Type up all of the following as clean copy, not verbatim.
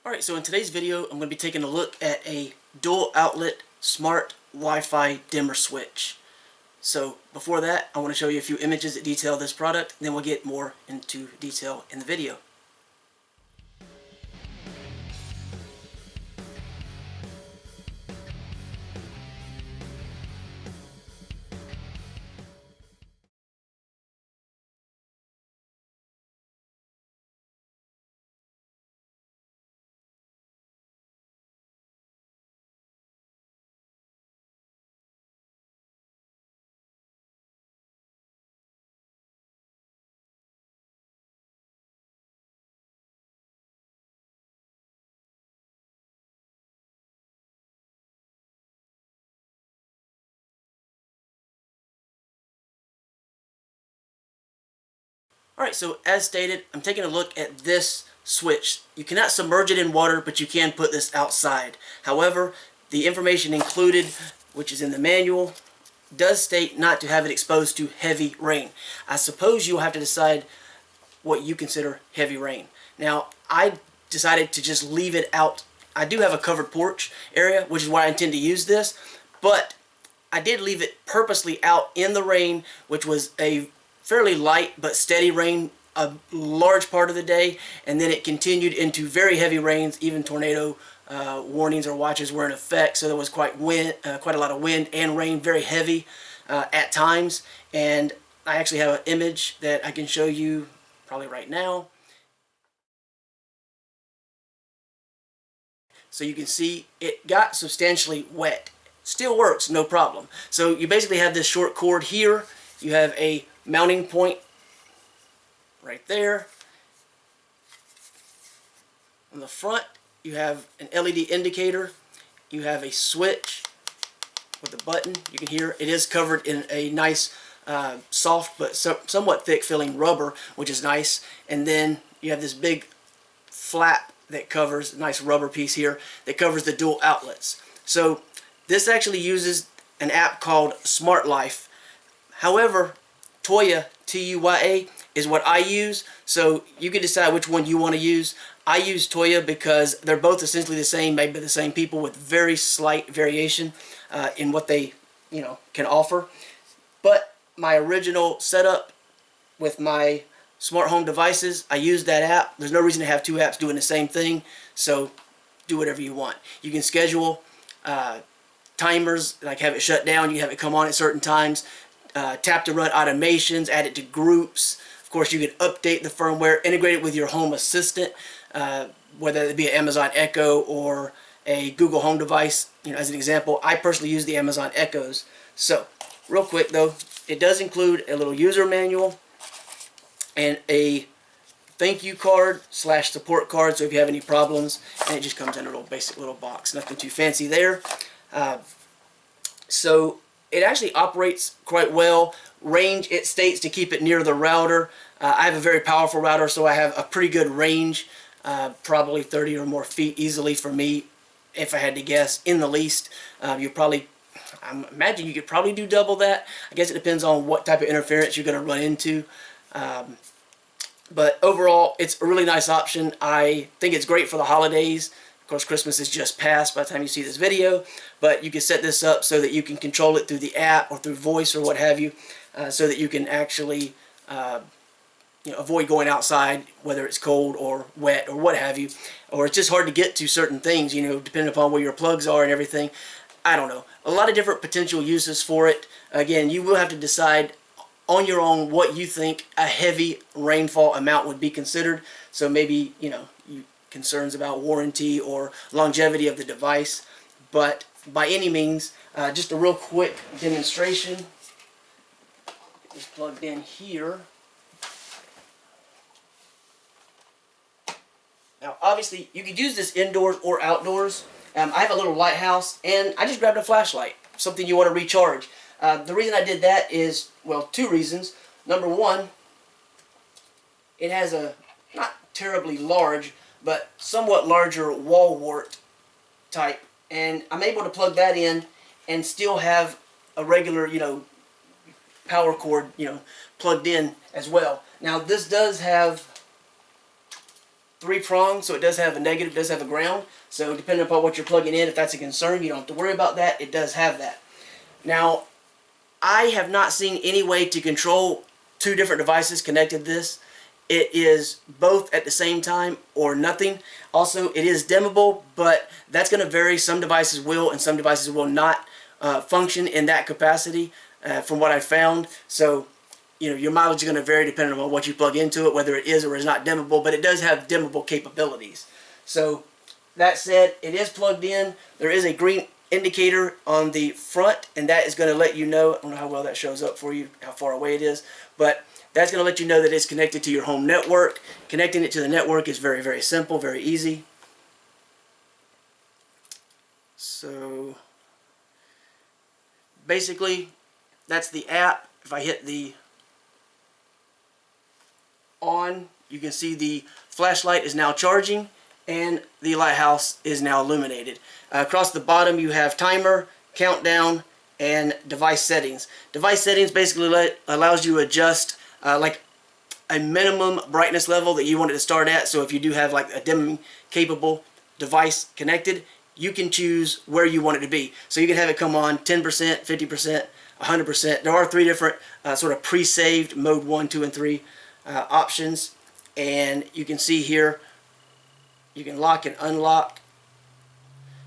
Alright, so in today's video, I'm going to be taking a look at a dual outlet smart Wi-Fi dimmer switch. So before that, I want to show you a few images that detail this product, and then we'll get more into detail in the video. Alright, so as stated, I'm taking a look at this switch. You cannot submerge it in water, but you can put this outside. However, the information included, which is in the manual, does state not to have it exposed to heavy rain. I suppose you'll have to decide what you consider heavy rain. Now, I decided to just leave it out. I do have a covered porch area, which is why I intend to use this, but I did leave it purposely out in the rain, which was a fairly light but steady rain a large part of the day, and then it continued into very heavy rains. Even tornado warnings or watches were in effect, so there was quite a lot of wind and rain, very heavy at times. And I actually have an image that I can show you probably right now. So you can see it got substantially wet. Still works, no problem. So you basically have this short cord here. You have a mounting point right there. On the front, you have an LED indicator. You have a switch with a button. You can hear it is covered in a nice soft but somewhat thick filling rubber, which is nice. And then you have this big flap that covers, a nice rubber piece here, that covers the dual outlets. So this actually uses an app called Smart Life. However, Tuya, T-U-Y-A, is what I use, so you can decide which one you want to use. I use Tuya because they're both essentially the same, made by the same people, with very slight variation in what they, can offer. But my original setup with my smart home devices, I use that app. There's no reason to have two apps doing the same thing, so do whatever you want. You can schedule timers, like have it shut down, you can have it come on at certain times. Tap to run automations, add it to groups. Of course, you can update the firmware, integrate it with your home assistant, whether it be an Amazon Echo or a Google Home device. As an example, I personally use the Amazon Echoes. So, real quick though, it does include a little user manual and a thank you card / support card, so if you have any problems, and it just comes in a little basic little box. Nothing too fancy there. So it actually operates quite well. Range, it states to keep it near the router. I have a very powerful router, so I have a pretty good range, probably 30 or more feet easily for me, if I had to guess, in the least. I imagine you could probably do double that. I guess it depends on what type of interference you're going to run into. But overall, it's a really nice option. I think it's great for the holidays. Of course, Christmas is just passed by the time you see this video, but you can set this up so that you can control it through the app or through voice or what have you, so that you can actually avoid going outside, whether it's cold or wet or what have you, or it's just hard to get to certain things, depending upon where your plugs are and everything. I don't know. A lot of different potential uses for it. Again, you will have to decide on your own what you think a heavy rainfall amount would be considered. So maybe, concerns about warranty or longevity of the device. But by any means, just a real quick demonstration. Get this plugged in here. Now, obviously, you could use this indoors or outdoors. I have a little lighthouse, and I just grabbed a flashlight, something you want to recharge. The reason I did that is, well, two reasons. Number one, it has a not terribly large, but somewhat larger wall wart type, and I'm able to plug that in and still have a regular, power cord, plugged in as well. Now, this does have 3 prongs, so it does have a negative, does have a ground. So depending upon what you're plugging in, if that's a concern, you don't have to worry about that. It does have that. Now, I have not seen any way to control 2 different devices connected to this. It is both at the same time or nothing. Also, it is dimmable, but that's going to vary. Some devices will and some devices will not function in that capacity from what I found. So, your mileage is going to vary depending on what you plug into it, whether it is or is not dimmable, but it does have dimmable capabilities. So, that said, it is plugged in. There is a green indicator on the front, and that is going to let you know, I don't know how well that shows up for you, how far away it is, but that's going to let you know that it's connected to your home network. Connecting it to the network is very, very simple, very easy. So basically, that's the app. If I hit the on, you can see the flashlight is now charging and the lighthouse is now illuminated. Across the bottom you have timer, countdown, and device settings. Device settings basically allows you to adjust like a minimum brightness level that you want it to start at. So if you do have like a dimming capable device connected, you can choose where you want it to be. So you can have it come on 10%, 50%, 100%. There are 3 different sort of pre-saved mode 1, 2, and 3 options. And you can see here, you can lock and unlock.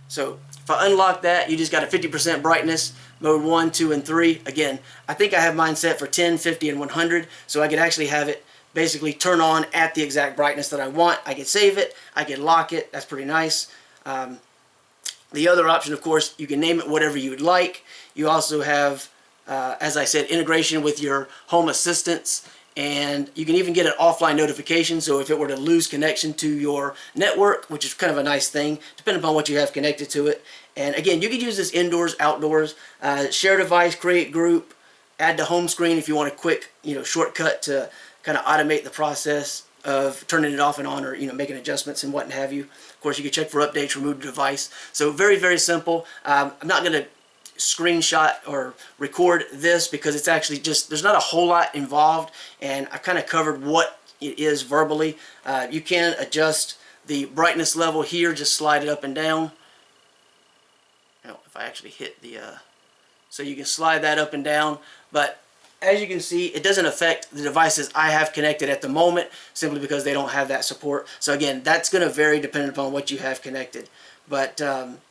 So if I unlock that, you just got a 50% brightness, mode 1, 2, and 3. Again, I think I have mine set for 10, 50, and 100, so I could actually have it basically turn on at the exact brightness that I want. I could save it, I could lock it, that's pretty nice. The other option, of course, you can name it whatever you would like. You also have, as I said, integration with your home assistants, and you can even get an offline notification, so if it were to lose connection to your network, which is kind of a nice thing, depending upon what you have connected to it. And again, you could use this indoors, outdoors, share device, create group, add to home screen if you want a quick, shortcut to kind of automate the process of turning it off and on, or making adjustments and what have you. Of course, you can check for updates, remove the device. So very, very simple. I'm not going to screenshot or record this because it's actually just, there's not a whole lot involved, and I kind of covered what it is verbally. You can adjust the brightness level here, just slide it up and down. Now, if I actually hit the, so you can slide that up and down, but as you can see, it doesn't affect the devices I have connected at the moment, simply because they don't have that support. So again, that's going to vary depending upon what you have connected. But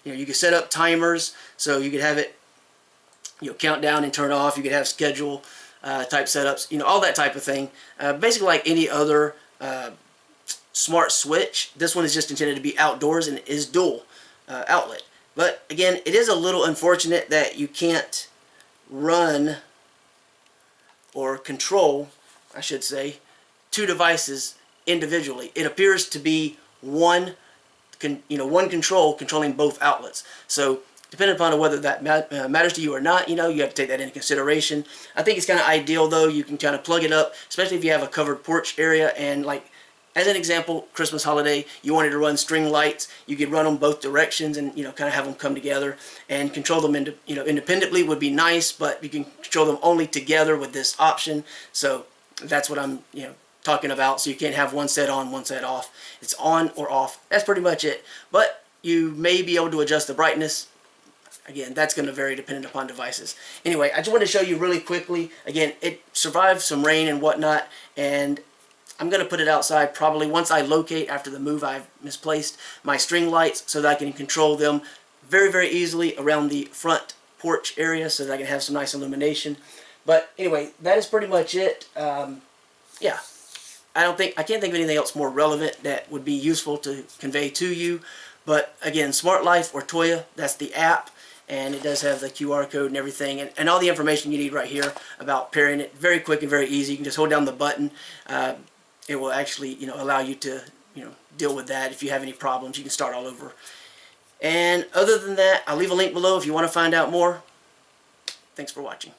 you can set up timers, so you could have it count down and turn off. You could have schedule type setups, all that type of thing. Basically like any other smart switch, this one is just intended to be outdoors and is dual outlet. But again, it is a little unfortunate that you can't run or control, I should say, 2 devices individually. It appears to be one control controlling both outlets. So depending upon whether that matters to you or not, you have to take that into consideration. I think it's kind of ideal though. You can kind of plug it up, especially if you have a covered porch area, and like as an example, Christmas holiday, you wanted to run string lights, you could run them both directions and kind of have them come together, and control them independently would be nice, but you can control them only together with this option. So that's what I'm talking about. So you can't have one set on, one set off. It's on or off. That's pretty much it. But you may be able to adjust the brightness. Again, that's going to vary depending upon devices. Anyway, I just wanted to show you really quickly. Again, it survived some rain and whatnot, and I'm going to put it outside probably once I locate, after the move I've misplaced, my string lights, so that I can control them very, very easily around the front porch area, so that I can have some nice illumination. But anyway, that is pretty much it. Yeah, I can't think of anything else more relevant that would be useful to convey to you. But again, Smart Life or Toya, that's the app, and it does have the QR code and everything, and all the information you need right here about pairing it. Very quick and very easy. You can just hold down the button. It will actually, allow you to, deal with that. If you have any problems, you can start all over. And other than that, I'll leave a link below if you want to find out more. Thanks for watching.